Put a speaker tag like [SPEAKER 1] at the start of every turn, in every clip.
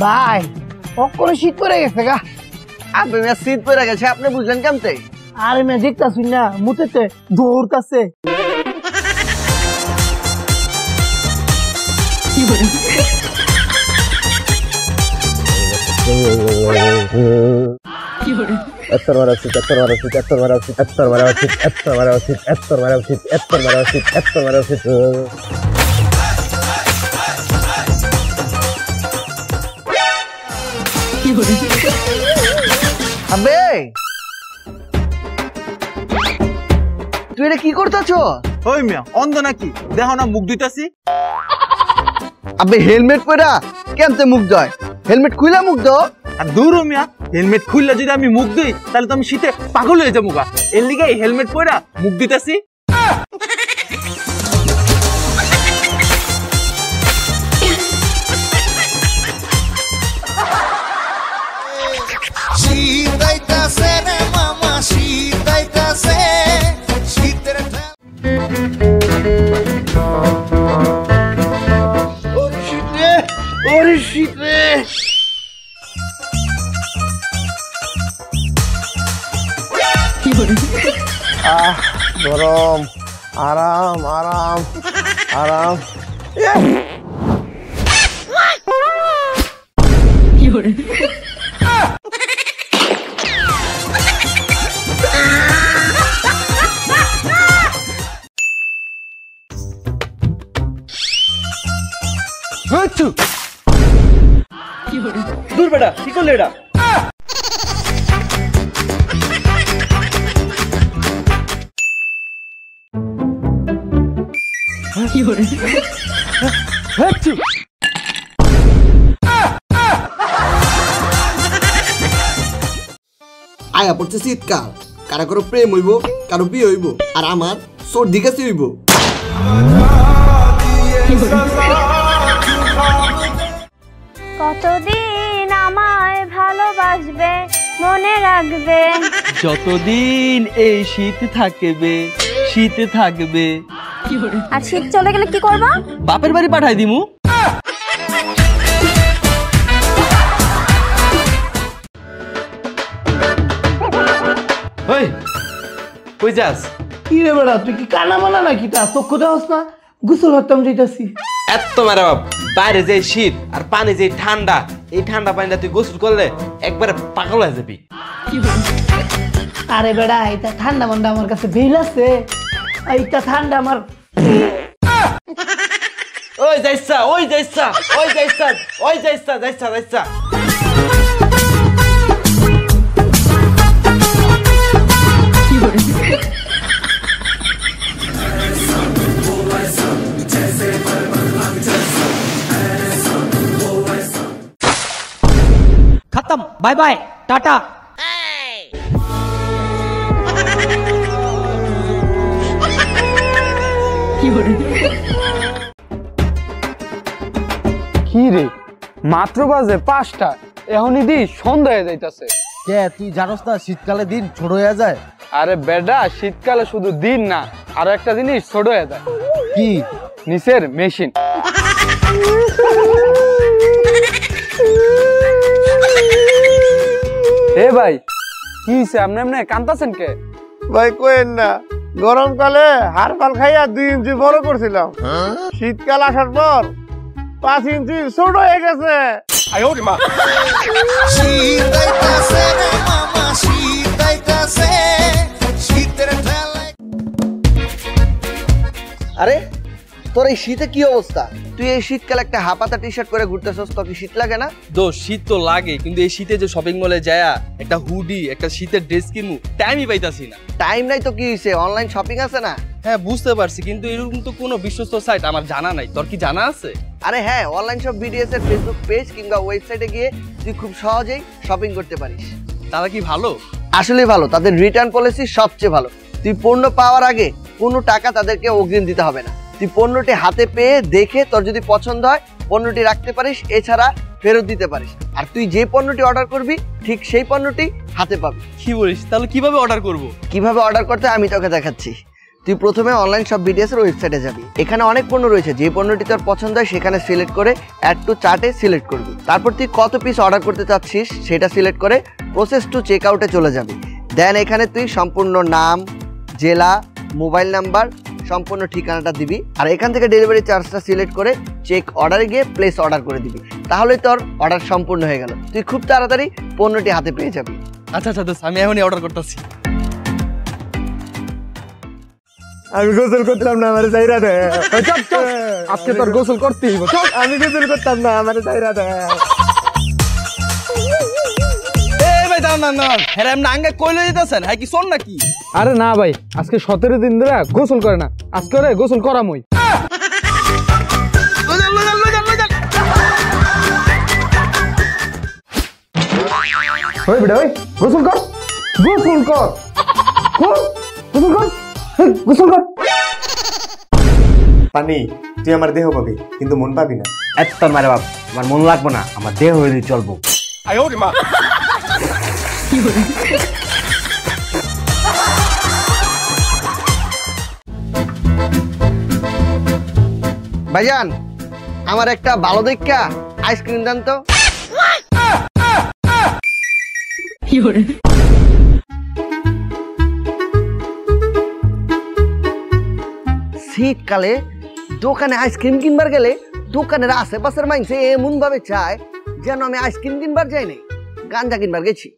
[SPEAKER 1] ভাই কখনো শীত পড়ে গেছে গা।
[SPEAKER 2] আপনি শীত পড়ে গেছে, আপনি বুঝলেন কেমতে?
[SPEAKER 1] আরে মেয়ে দেখতাছি না মুতেতে দৌড়তাছে।
[SPEAKER 2] আবে তুই এটা কি করতেছ?
[SPEAKER 3] ওই মিয়া অন্ধ নাকি? দেখো না মুখ ধুইতাছি।
[SPEAKER 2] আবে হেলমেট পরা কেমতে মুখ ধয়? হেলমেট খুইলা মুখ দাও।
[SPEAKER 3] আর দূর মিয়া, হেলমেট খুললে যদি আমি মুখ দিই তাহলে তো আমি শীতে পাগল হয়ে যাবো গা। এর লিগে হেলমেট পরা মুখ দিতেছি।
[SPEAKER 2] গরম, আরাম আরাম আরাম।
[SPEAKER 3] দূর বেটা, কি করলে এটা?
[SPEAKER 2] আয়া পড়ছে শীতকাল, কারো কারো প্রেম হইব, কারো বিয়ে হইব, আর আমার সর্দি কাশি হইব।
[SPEAKER 4] কতদিন আমায় ভালোবাসবে, মনে রাখবে,
[SPEAKER 5] যতদিন এই শীত থাকবে, শীতে থাকবে।
[SPEAKER 4] আর শীত চলে গেলে কি করবা?
[SPEAKER 5] বাপের বাড়ি পাঠাই দিমু।
[SPEAKER 3] ওই কই যাস?
[SPEAKER 1] কি রে বেড়া, তুই কি কানা মানা নাকি? তা চক্ষু দেওয়াস না? গোসল হতাম যাইতাছি।
[SPEAKER 3] এত মারা বাপ, বাইরে যে শীত আর পানি যে ঠান্ডা, এই ঠান্ডা পানিটা তুই গোসল করলে একবারে পাগল হয়ে যাবি।
[SPEAKER 1] আরে বেড়া, এটা ঠান্ডা মান্ডা আমার কাছে বেল আছে, এইটা ঠান্ডা আমার।
[SPEAKER 3] ওই যাইছা, ওই যাইছা, ওই যাইছা, ওই যাইছা, যাইছা যাইছা।
[SPEAKER 5] खत्म, बाय बाय, टाटा।
[SPEAKER 6] কি রে, মাত্র বাজে 5টা, এখনই দি সন্ধ্যা হয়ে যাইতাছে।
[SPEAKER 2] কে তুই জানোস না শীতকালে দিন ছোট হয়ে যায়?
[SPEAKER 6] আরে বেডা, শীতকালে শুধু দিন না, আরো একটা জিনিস ছোট হয়ে যায়।
[SPEAKER 2] কি?
[SPEAKER 6] নিচের মেশিন। এ ভাই, কি হইছে? আপনি এমনি কান্তাছেন কে?
[SPEAKER 7] ভাই কোয়েন না, গরমকালে হাড়পাল খাইয়া 2 ইঞ্চি বড় করছিলাম, শীতকাল আসার পর 5 ইঞ্চি ছোট হয়ে গেছে।
[SPEAKER 2] আরে তোর এই শীতে কি অবস্থা? তুই এই শীতকালে একটা হাফাতা টি শার্ট পরে ঘুরতেছস, তোর কি শীত লাগে না?
[SPEAKER 5] শীত তো লাগে, কিন্তু এই শীতে যে শপিং মলে যায়া একটা হুডি, একটা শীতের ড্রেস কিনবো, টাইমই পাইতাছি না।
[SPEAKER 2] টাইম নাই তো কি হইছে, অনলাইন শপিং আছে না?
[SPEAKER 5] হ্যাঁ বুঝতে পারছি, কিন্তু এরকম তো কোনো বিশ্বস্ত সাইট আমার জানা নাই। তোর কি জানা আছে?
[SPEAKER 2] আরে হ্যাঁ, অনলাইন শপ বিডিএস এর ফেসবুক পেজ কিংবা ওয়েবসাইটে গিয়ে তুই খুব সহজেই শপিং করতে পারিস।
[SPEAKER 5] তারা কি ভালো?
[SPEAKER 2] আসলে ভালো, তাদের রিটার্ন পলিসি সবচেয়ে ভালো। তুই পণ্য পাওয়ার আগে কোনো টাকা তাদেরকে অগ্রিম দিতে হবে না। তুই পণ্যটি হাতে পেয়ে দেখে তোর যদি পছন্দ হয় পণ্যটি রাখতে পারিস। এছাড়া ফেরত দিতে পারিস। আর তুই যে পণ্যটি অর্ডার করবি ঠিক সেই পণ্যটি হাতে পাবি।
[SPEAKER 5] কি বলিস? তাহলে কিভাবে অর্ডার করব?
[SPEAKER 2] কিভাবে অর্ডার করতে আমি তোকে দেখাচ্ছি। তুই প্রথমে অনলাইন শপ বিডিএস এর ওয়েবসাইটে যাবি। এখানে অনেক পণ্য রয়েছে, যে পণ্যটি তোর পছন্দ হয় সেখানে সিলেক্ট করে অ্যাড টু চার্টে সিলেক্ট করবি। তারপর তুই কত পিস অর্ডার করতে চাচ্ছিস সেটা সিলেক্ট করে প্রসেস টু চেক আউটে চলে যাবি। দেন এখানে তুই সম্পূর্ণ নাম, জেলা, মোবাইল নাম্বার, সম্পূর্ণ ঠিকানাটা দিবি। আর এখান থেকে ডেলিভারি চার্জটা সিলেক্ট করে চেক অর্ডারে গিয়ে প্লেস অর্ডার করে দিবি। তাহলেই তোর অর্ডার সম্পূর্ণ হয়ে গেল। তুই খুব তাড়াতাড়ি পণ্যটি হাতে পেয়ে যাবি।
[SPEAKER 5] আচ্ছা আচ্ছা দোস্ত, আমি এখনই অর্ডার করতেছি।
[SPEAKER 7] আমি গোসল করতাম না, আমার চাইরা দে।
[SPEAKER 6] চপ চপ, আজকে তোর গোসল করতেই হবে। চল।
[SPEAKER 7] আমি গোসল করতাম না, আমার চাইরা দে।
[SPEAKER 5] এই ভাই দাঁড়ান দাঁড়ান, হ্যাঁ এমনি আঙ্গে কইলে দিতেছেন, হ্যাঁ কি শোন নাকি?
[SPEAKER 6] আরে না ভাই, আজকে 17 দিন ধরে গোসল করে না, আজকে ওরে গোসল করামই। ওই বেটা ওই, গোসল কর, গোসল কর, গোসল কর, গোসল কর।
[SPEAKER 8] পানি, তুই আমার দেহ পাবি কিন্তু মন পাবি না।
[SPEAKER 1] এত মারে বাপ, আমার মন লাগবো না, আমার দেহ হইলে চলবো।
[SPEAKER 2] ভাইজান, আমার একটা ভালো দেখা আইসক্রিম দেন তো। শীতকালে দোকানে আইসক্রিম কিনবার গেলে দোকানের আশেপাশের মানুষ এমন ভাবে চায় যেন আমি আইসক্রিম কিনবার যাই নাই, গাঞ্জা কিনবার গেছি।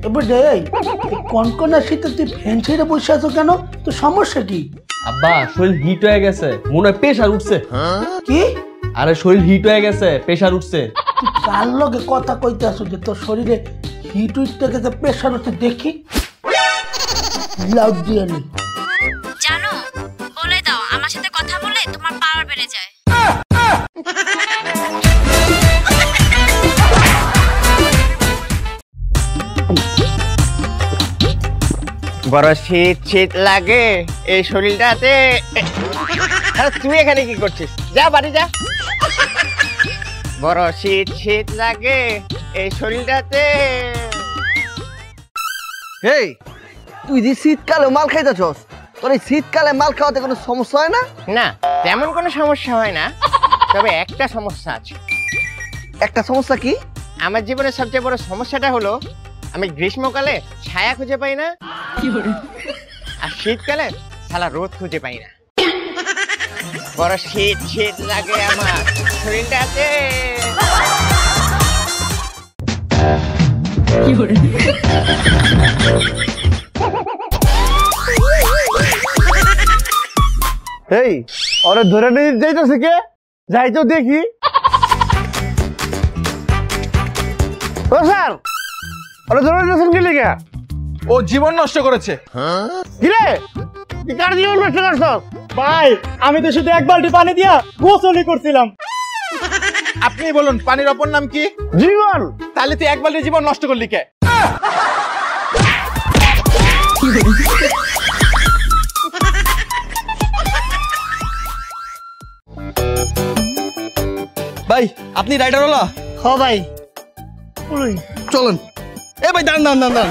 [SPEAKER 1] এবার কনকনা শীতে তুই ফ্যান ছেড়ে বসে আছো কেন? তো সমস্যা কি?
[SPEAKER 5] আব্বা শরীর হিট হয়ে গেছে, মনে হয় প্রেসার উঠছে।
[SPEAKER 1] কি?
[SPEAKER 5] আরে শরীর হিট হয়ে গেছে, প্রেসার উঠছে।
[SPEAKER 1] তুই কার লগে কথা কইতে আসো যে তোর শরীরে হিট উঠতে গেছে, প্রেশার হচ্ছে? দেখি লাউড দিয়ে নি।
[SPEAKER 4] জানো, বলে দাও আমার সাথে কথা বলে তোমার পাওয়ার বেড়ে যায়।
[SPEAKER 7] বড় শীত শীত লাগে এই শরীরটাতে। তুই এখানে কি করছিস? যা বাড়ি যা। বড় শীত শীত লাগে এই শরীরটাতে।
[SPEAKER 2] এই তুই যে শীতকালে মাল খাইতেছস, তোর এই শীতকালে মাল খাওয়াতে কোনো সমস্যা হয় না?
[SPEAKER 7] না, তেমন কোনো সমস্যা হয় না, তবে একটা সমস্যা আছে।
[SPEAKER 2] একটা সমস্যা কি?
[SPEAKER 7] আমার জীবনের সবচেয়ে বড় সমস্যাটা হলো আমি গ্রীষ্মকালে ছায়া খুঁজে পাই না, আর শীতকালে শালা রোদ খুঁজে পাই না। বড় শীত শীত লাগে আমার শরীরটাতে। এই ওরে ধরে নিয়ে যাইতেছে কে? যাই তো দেখি। ও স্যার, ওরে ধরে নিয়েছেন কি লিখে?
[SPEAKER 5] ও জীবন নষ্ট করেছে।
[SPEAKER 7] কি রে, তুই কার জীবন নষ্ট করছ?
[SPEAKER 9] ভাই আমি তো শুধু এক বালতি পানি দিয়া গোসলই করছিলাম।
[SPEAKER 5] আপনি বলুন পানির অপর নাম কি?
[SPEAKER 7] জীবন।
[SPEAKER 5] তাহলে তুই এক বালতি জীবন নষ্ট করলি কে? ভাই আপনি রাইডার ওলা?
[SPEAKER 1] হ ভাই,
[SPEAKER 2] চলেন।
[SPEAKER 5] এ ভাই দাঁড়ান দাঁড়ান দাঁড়ান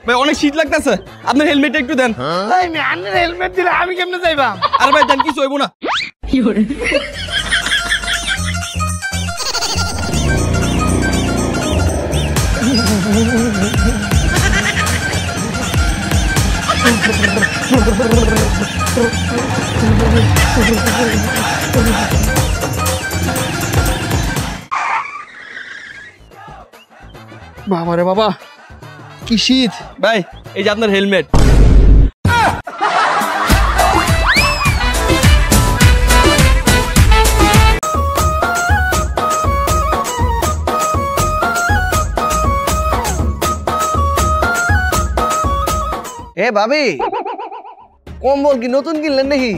[SPEAKER 5] ভাই, অনেক শীত লাগতেছে, আপনার হেলমেটটা একটু দেন।
[SPEAKER 1] হেলমেট দিলে আমি কেমনে যাইবা?
[SPEAKER 5] আরে ভাই দেন, কিছু হইব না। বাবা রে বাবা, কি শীত। ভাই এই যে আপনার হেলমেট।
[SPEAKER 2] এ ভাবি, কম্বল কি নতুন কিনলেন নাকি?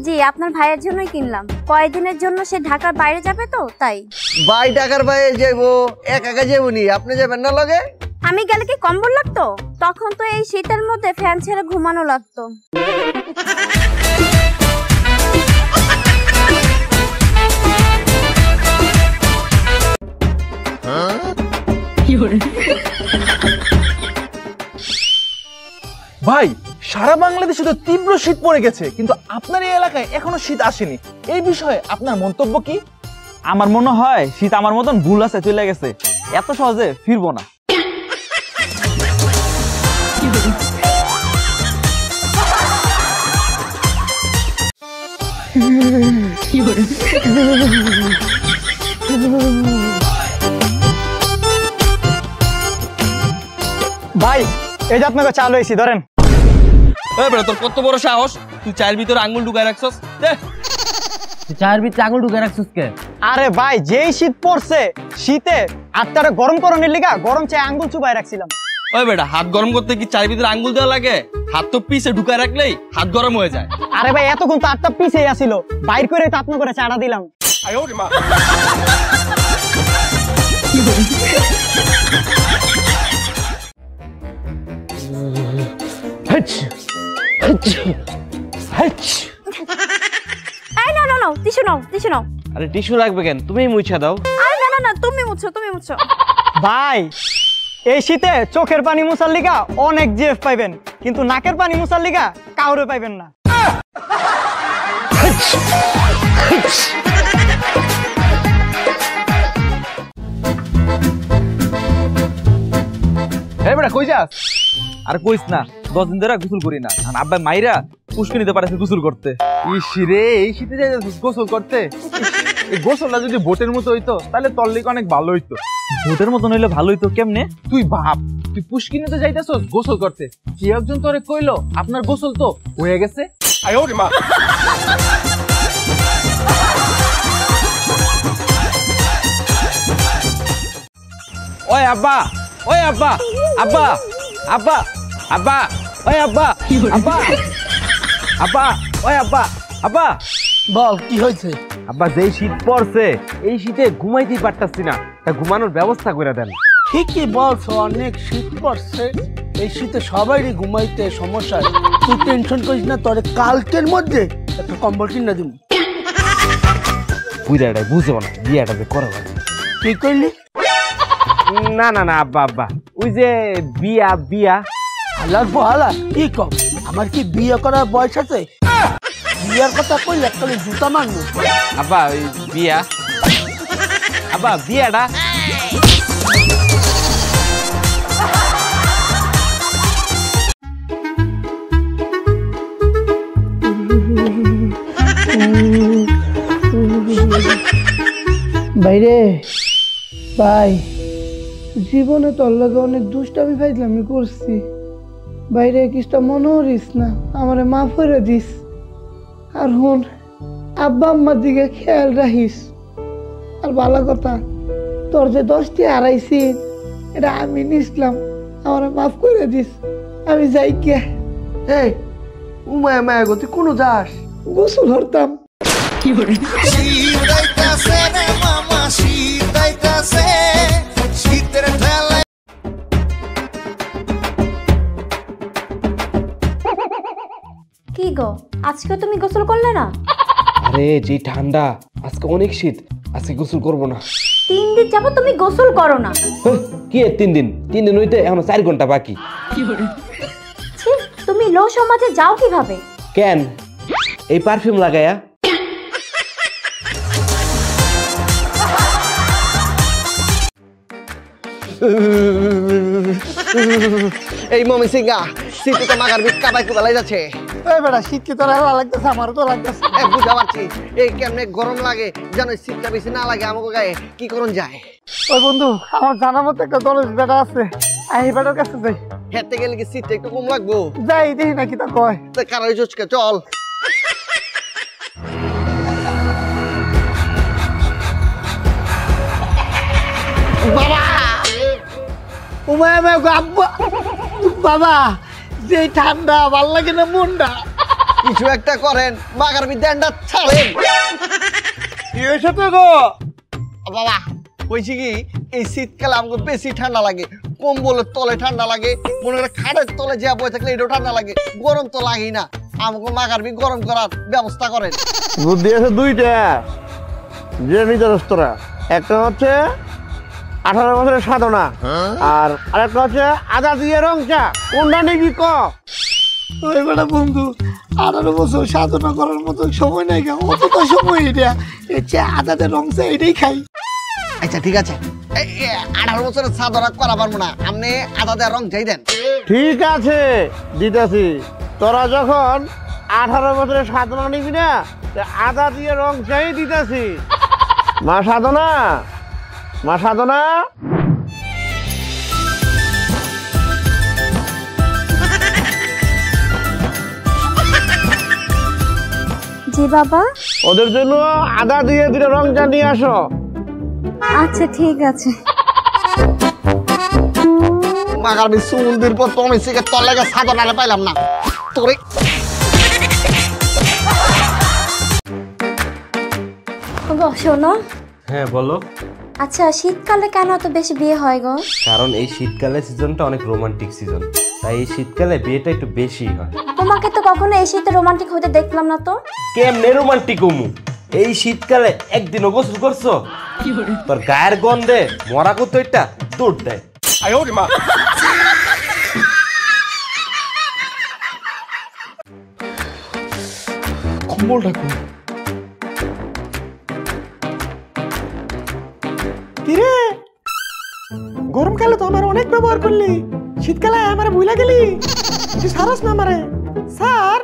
[SPEAKER 4] জি, আপনার ভাইয়ের জন্যই কিনলাম। কয়েকদিনের জন্য সে ঢাকার বাইরে যাবে তো তাই।
[SPEAKER 2] ভাই ঢাকার বাইরে যাইবো, একা যাইবো নি? আপনি যাবেন না লগে?
[SPEAKER 4] আমি গেলে কি কম্বল লাগতো? তখন তো এই শীতের মধ্যে ফ্যান ছেড়ে ঘুমানো লাগতো।
[SPEAKER 9] ভাই সারা বাংলাদেশে তো তীব্র শীত পড়ে গেছে, কিন্তু আপনার এই এলাকায় এখনো শীত আসেনি। এই বিষয়ে আপনার মন্তব্য কি?
[SPEAKER 10] আমার মনে হয় শীত আমার মতন ভুল আছে, চলে গেছে, এত সহজে ফিরবো না।
[SPEAKER 9] ভাই এই যে আপনাকে চালু হয়েছি, ধরেন।
[SPEAKER 5] তোর কত বড় সাহস, তুই চায়ের ভিতরে আঙ্গুল ঢুকায় রাখছস?
[SPEAKER 10] চায়ের ভিতরে আঙুল ঢুকে রাখছিস কে?
[SPEAKER 9] আরে ভাই যেই শীত পড়ছে, শীতে আত্মারে গরম করানোর লিগা গরম চায়ে আঙ্গুল চুবাই রাখছিলাম।
[SPEAKER 5] ওই বেটা, হাত গরম করতে কি চায়ের ভিতরে আঙ্গুল দেওয়া লাগে? হাত তো পিছে ঢুকায় রাখলেই হাত গরম হয়ে যায়।
[SPEAKER 9] আরে ভাই এতক্ষণ তো আটটা পিছেই আসিল, বাইর করে তো আপনা করে চাড়া দিলাম।
[SPEAKER 4] এই না না না, টিস্যু নাও, টিস্যু নাও।
[SPEAKER 3] আরে টিস্যু লাগবে কেন? তুমি মুছা দাও।
[SPEAKER 4] আরে না না না, তুমি মুছো, তুমি মুছো।
[SPEAKER 9] ভাই এই শীতে চোখের পানি মুছার লিগা অনেক জিএফ পাইবেন, কিন্তু নাকের পানি মুছার লিগা কাউরে পাইবেন না।
[SPEAKER 10] এই বেটা কই যাস? আর কইস না, 10 দিন ধরে গোসল করি না, আর আব্বা মাইরা পুষ্কে নিতে পারছে গোসল করতে।
[SPEAKER 6] ইস রে, এই শীতে যাই গোসল করতে? এই গোসলটা যদি বোটের মতো হইতো তাহলে তোর লিগে অনেক ভালো হইতো।
[SPEAKER 10] ভোটের মতন হইলে ভালোই তো। কেমনে?
[SPEAKER 6] তুই ভাব, তুই পুষ্কিনিতে যাইতেছস গোসল করতে, কি একজন তোরে কইলো আপনার গোসল তো হয়ে গেছে।
[SPEAKER 3] ওই আব্বা, ওই আব্বা, আব্বা, আব্বা, আব্বা, ওই আব্বা, আব্বা, আব্বা, ওই আব্বা, আব্বা।
[SPEAKER 1] বল কি হয়েছে?
[SPEAKER 3] আব্বা যেই শীত পড়ছে, এই শীতে ঘুমাইতেই পারতাছি না, তা ঘুমানোর ব্যবস্থা করে দেন।
[SPEAKER 1] ঠিকই বলছো, অনেক শীত পড়ছে, এই শীতে সবারই ঘুমাইতে সমস্যা। তুই টেনশন করিস না, তোরে কালকের মধ্যে একটা কম্বল কিনে দিব।
[SPEAKER 3] বুঝাটাই বুঝবো না, বিয়াটা যে করে লাগে।
[SPEAKER 1] কি করলি?
[SPEAKER 3] না না না আব্বা, আব্বা ওই যে বিয়া, বিয়া।
[SPEAKER 1] হালার বহালা কি কম, আমার কি বিয়ে করার বয়স আছে? বিয়ার কথা কইলে একটা জুতা মারবো।
[SPEAKER 3] আব্বা ওই বিয়া, আব্বা বিয়াটা।
[SPEAKER 1] বাইরে ভাই, জীবনে তোর লগে অনেক দুষ্টামি ফাইজলামি করছি। বাইরে কিছুটা মনে করিস না, আমারে মাফ করে দিস। আর হুন, আব্বা আম্মার দিকে খেয়াল রাখিস। আর ভালো কথা, তোর যে 10টি হারাইছি এটা আমি নিছিলাম, আমারে মাফ করে দিস। আমি যাই কে।
[SPEAKER 2] এই উমায় মায়া গতি কোনো যাস?
[SPEAKER 1] গোসল হরতাম। কি করে?
[SPEAKER 4] কি গো, আজকে তুমি গোসল করলে না?
[SPEAKER 3] আরে যে ঠান্ডা, আজকে অনেক শীত, আজকে গোসল করবো না।
[SPEAKER 4] 3 দিন যাবো তুমি গোসল করো না।
[SPEAKER 3] কি 3 দিন? 3 দিন হইতে এখনো 4 ঘন্টা বাকি।
[SPEAKER 4] ছি, তুমি লো সমাজে যাও কিভাবে?
[SPEAKER 3] কেন? এই পারফিউম লাগায়া।
[SPEAKER 2] এই মমি সিংহা শীতে তো মাগার বিট কাবাই কুবালাই যাচ্ছে।
[SPEAKER 1] এই বেটা, শীত কি তোর ভালো লাগতেছে? আমারও তো লাগতেছে।
[SPEAKER 2] বুঝা পারছি, এই কেমনে গরম লাগে যেন, শীতটা বেশি না লাগে আমাকে গায়ে, কি করুন যায়?
[SPEAKER 1] ওই বন্ধু, আমার জানার মতো একটা দলের বেটা আছে, এই বেটার কাছে যাই।
[SPEAKER 2] হেঁটে গেলে কি শীতটা একটু কম লাগবো?
[SPEAKER 1] যাই দেখি নাকি তা কয়।
[SPEAKER 2] তা কারাই চুচকে চল।
[SPEAKER 1] বাবা, উমায় আব্বা, বাবা যে ঠান্ডা, ভাল লাগে না মনটা।
[SPEAKER 2] কিছু একটা করেন, মাগার বিদ্যানটা ছাড়েন।
[SPEAKER 1] কি হয়েছে তো গো?
[SPEAKER 2] বাবা বলছি কি, এই শীতকালে আমাকে বেশি ঠান্ডা লাগে, কম্বলের তলে ঠান্ডা লাগে, মনে করে খাটের তলে যা বয়ে থাকলে এটাও ঠান্ডা লাগে, গরম তো লাগেই না। আমাকে মাগারবি গরম করার ব্যবস্থা করেন।
[SPEAKER 11] বুদ্ধি আছে দুইটা, যে নিজস্বরা। একটা হচ্ছে 18 বছরের সাধনা, আর আরেকটা হচ্ছে আদা দিয়ে রং চা। কোনটা নিবি ক?
[SPEAKER 1] ওই বেটা বন্ধু, 18 বছর সাধনা করার মতো সময় নাই, অত তো সময় এটা, এর চেয়ে আদাতে রং চা এটাই খাই।
[SPEAKER 2] আচ্ছা ঠিক আছে, 18 বছরের সাধনা করা পারবো না, আপনি আদা দেওয়ার রং চাই দেন।
[SPEAKER 11] ঠিক আছে দিতেছি। তোরা যখন 18 বছরের সাধনা নিবি না, আদা দিয়ে রং চাই দিতেছি। মা সাধনা, মা সাধনা,
[SPEAKER 12] জি বাবা।
[SPEAKER 11] ওদের জন্য আদা দিয়ে দুটো রং চা নিয়ে আসো।
[SPEAKER 12] আচ্ছা ঠিক আছে।
[SPEAKER 2] মাগারবি সুন্দর পর তুমি সিকে তোর লাগে সাধনারে পাইলাম না তোরে।
[SPEAKER 12] শোনো।
[SPEAKER 13] হ্যাঁ বলো।
[SPEAKER 12] আচ্ছা শীতকালে কেন এত বেশি বিয়ে হয় গো?
[SPEAKER 13] কারণ এই শীতকালে সিজনটা অনেক রোমান্টিক সিজন, তাই এই শীতকালে বিয়েটা একটু বেশি হয়।
[SPEAKER 12] তোমাকে তো কখনো এই শীতে রোমান্টিক হতে দেখলাম না তো।
[SPEAKER 13] কেমনে রোমান্টিক হমু? এই শীতকালে একদিনও গোসল করছো? তোর গায়ের গন্ধে মরা করতো একটা দৌড় দেয়।
[SPEAKER 2] কম্বলটা কই?
[SPEAKER 6] কিরে, গরমকালে তো আমার অনেক ব্যবহার করলি, শীতকালে আমার ভুলা গেলি, তুই সারস না আমারে? স্যার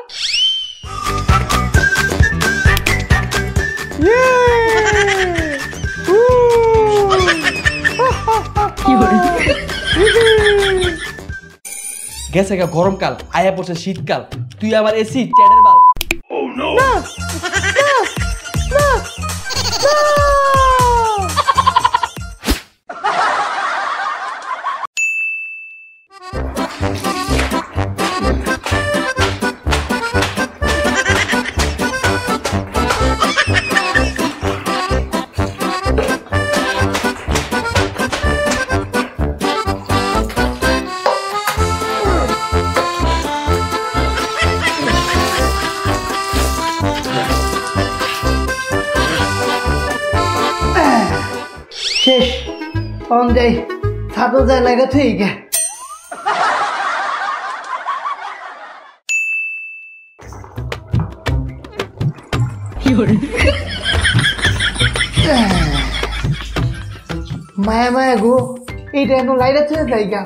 [SPEAKER 5] গেছে গা গরমকাল, আয়া পড়ছে শীতকাল, তুই আমার এসি চ্যাডের বাল।
[SPEAKER 1] শেষ অন যাই, ছাদও যায় লাগা ঠিক। মায়া মায়া গো, এইটা এখন লাইরা ছেড়ে যাইগা,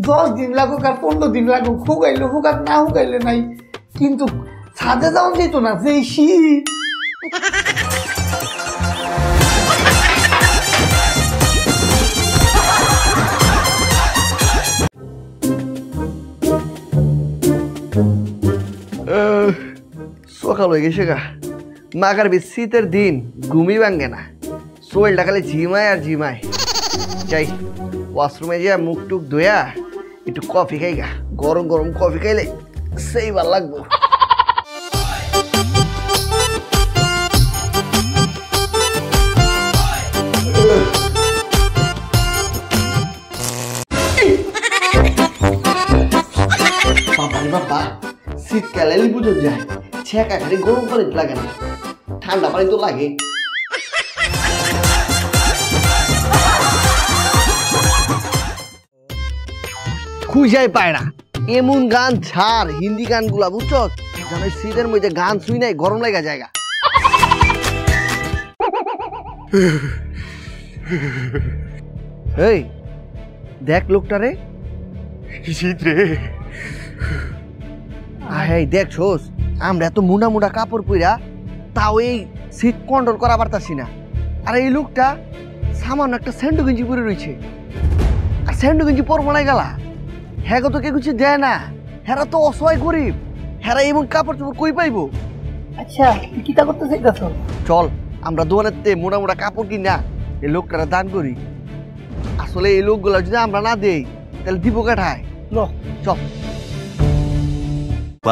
[SPEAKER 1] 10 দিন লাগুক আর 15 দিন লাগুক, হুকাইলে হুকাক না হুকাইলে নাই, কিন্তু ছাদে যাওয়া যেত না, সেই শীত।
[SPEAKER 2] সকাল হয়ে গেছে গা, মাগারবি শীতের দিন ঘুমি ভাঙ্গে না, শরীরটা খালি ঝিমায় আর ঝিমায়। যাই ওয়াশরুমে যা মুখ টুক ধোয়া একটু কফি খাই গা, গরম গরম কফি খাইলে সেই ভাল লাগবো। বাবা শীতকালে বুঝো যায়, ছেঁকা খালি গরম পানি লাগে না, ঠান্ডা পানি তো লাগে। খুঁজাই পায় না এমন গান ছাড়, হিন্দি গানগুলা বুঝছো, যেন শীতের মধ্যে গান শুই নাই গরম লাগা জায়গা। এই দেখ লোকটারে,
[SPEAKER 8] শীত রে।
[SPEAKER 2] এই দেখছোস আমরা এত মুনা মুনা কাপড় পইরা তাও এই শীত কন্ট্রোল করা পারতাছি না, আর এই লোকটা সামান্য একটা স্যান্ডো গেঞ্জি পরে রয়েছে, আর স্যান্ডো গেঞ্জি পরবো না গেলা, হ্যাঁ তো কে কিছু দেয় না, হেরা তো অসহায় গরিব, হেরা এমন কাপড় চোপড় কই পাইবো?
[SPEAKER 1] আচ্ছা তুই কিতা করতে চাইতাছ?
[SPEAKER 2] চল আমরা দোকানেতে মোটা মোটা কাপড় কিনা এই লোকটারা দান করি। আসলে এই লোকগুলা যদি আমরা না দেই তাহলে দিব কাঠায়। চল।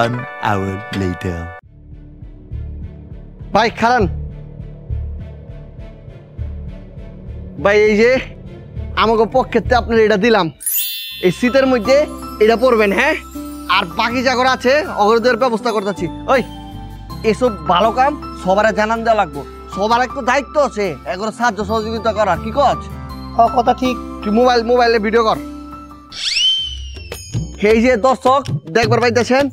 [SPEAKER 14] 1 hour later.
[SPEAKER 2] ভাই খারান, ভাই এই যে আমাকে পক্ষেতে আপনার এটা দিলাম, এই শীতের মধ্যে এটা পরবেন, হ্যাঁ? আর বাকি জাগর আছে অগ্রদের ব্যবস্থা করতেছি। ওই এসব ভালো কাম সবার জানান দেওয়া লাগবো, সবার একটু দায়িত্ব আছে এগুলো সাহায্য সহযোগিতা করার। কি কর?
[SPEAKER 11] কথা ঠিক।
[SPEAKER 2] তুই মোবাইলে ভিডিও কর। এই যে দর্শক দেখবার পাইতেছেন,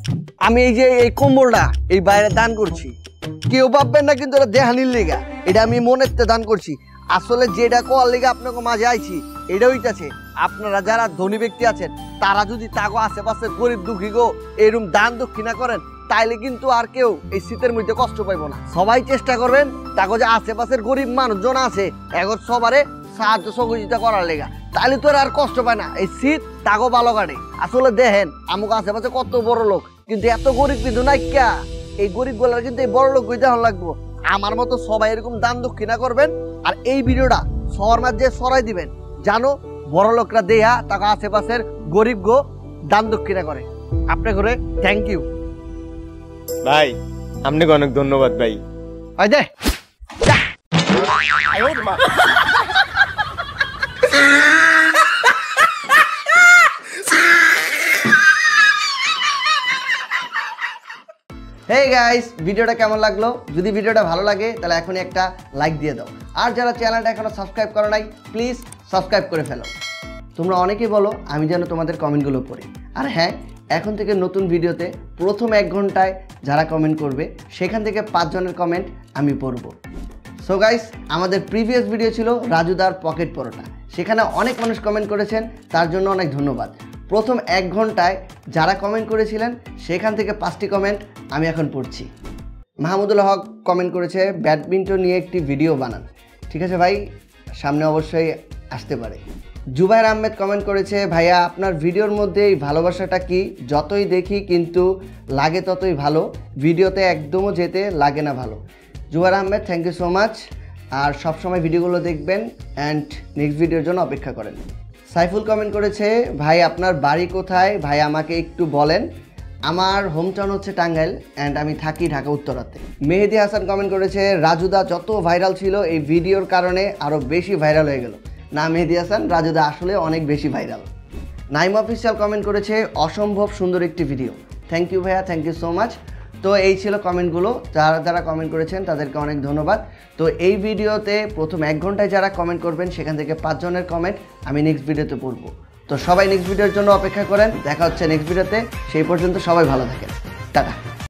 [SPEAKER 2] আমি এই যে এই কম্বলটা এই বাইরে দান করছি। কেউ ভাববেন না কিন্তু এটা দেহানির লেগা, এটা আমি মনের দান করছি। আসলে যেটা কোয়ার লেগে আপনাকে মাঝে আইছি এটা হইতাছে আপনারা যারা ধনী ব্যক্তি আছেন তারা যদি তাগো আশেপাশে গরিব দুঃখী গো এরকম দান দক্ষিণা করেন তাইলে কিন্তু আর কেউ এই শীতের মধ্যে কষ্ট পাইব না। সবাই চেষ্টা করবেন তাগো যে আশেপাশের গরিব মানুষজন আছে এখন সবারে সাহায্য সহযোগিতা করার লেগা, তাইলে তো আর কষ্ট পায় না, এই শীত তাগো ভালো কাটে। আসলে দেখেন আমাকে আশেপাশে কত বড় লোক কিন্তু এত গরিব কিন্তু নাই কা। এই গরিব গুলার কিন্তু এই বড় লোক হইতে লাগবো। আমার মতো সবাই এরকম দান দক্ষিণা করবেন আর এই ভিডিওটা সবার মাঝে ছড়াই দিবেন, জানো বড় লোকরা দেয়া তাকে আশেপাশের গরিব গো দান দক্ষিণা করে। আপনি করে থ্যাংক ইউ
[SPEAKER 7] ভাই, আপনাকে অনেক ধন্যবাদ ভাই।
[SPEAKER 2] ওই দে হেই গাইস, ভিডিওটা কেমন লাগলো? যদি ভিডিওটা ভালো লাগে তাহলে এখনই একটা লাইক দিয়ে দাও, আর যারা চ্যানেলটা এখনো সাবস্ক্রাইব করো নাই প্লিজ সাবস্ক্রাইব করে ফেলো। তোমরা অনেকেই বলো আমি যেন তোমাদের কমেন্টগুলো পড়ি, আর হ্যাঁ এখন থেকে নতুন ভিডিওতে প্রথম 1 ঘন্টায় যারা কমেন্ট করবে সেখান থেকে 5 জনের কমেন্ট আমি পড়ব। সো গাইস, আমাদের প্রিভিয়াস ভিডিও ছিল রাজুদার পকেট পরোটা, সেখানে অনেক মানুষ কমেন্ট করেছেন, তার জন্য অনেক ধন্যবাদ। প্রথম 1 ঘন্টায় যারা কমেন্ট করেছিলেন সেখান থেকে 5টি কমেন্ট আমি এখন পড়ছি। মাহমুদুল হক কমেন্ট করেছে ব্যাডমিন্টন নিয়ে একটি ভিডিও বানান। ঠিক আছে ভাই, সামনে অবশ্যই আসতে পারে। জুবাইর আহমেদ কমেন্ট করেছে ভাইয়া আপনার ভিডিওর মধ্যে এই ভালোবাসাটা কি, যতই দেখি কিন্তু লাগে ততই ভালো, ভিডিওতে একদমও যেতে লাগে না ভালো। Zubair Ahmed thank you so much, আর সবসময় ভিডিওগুলো দেখবেন অ্যান্ড নেক্সট ভিডিওর জন্য অপেক্ষা করেন। সাইফুল কমেন্ট করেছে ভাই আপনার বাড়ি কোথায় ভাই আমাকে একটু বলেন। আমার হোম টাউন হচ্ছে টাঙ্গাইল অ্যান্ড আমি থাকি ঢাকা উত্তরাতে। মেহেদি হাসান কমেন্ট করেছে রাজুদা যত ভাইরাল ছিল এই ভিডিওর কারণে আরও বেশি ভাইরাল হয়ে গেল। না মেহেদি হাসান, রাজুদা আসলে অনেক বেশি ভাইরাল। নাইম অফিসিয়াল কমেন্ট করেছে অসম্ভব সুন্দর একটি ভিডিও। থ্যাংক ইউ ভাইয়া, থ্যাংক ইউ সো মাচ। তো এই ছিল কমেন্টগুলো, যারা কমেন্ট করেছেন তাদেরকে অনেক ধন্যবাদ। তো এই ভিডিওতে প্রথম 1 ঘন্টায় যারা কমেন্ট করবেন সেখান থেকে 5 জনের কমেন্ট আমি নেক্সট ভিডিওতে পড়বো। তো সবাই নেক্সট ভিডিওর জন্য অপেক্ষা করেন, দেখা হচ্ছে নেক্সট ভিডিওতে। সেই পর্যন্ত সবাই ভালো থাকেন, টাটা।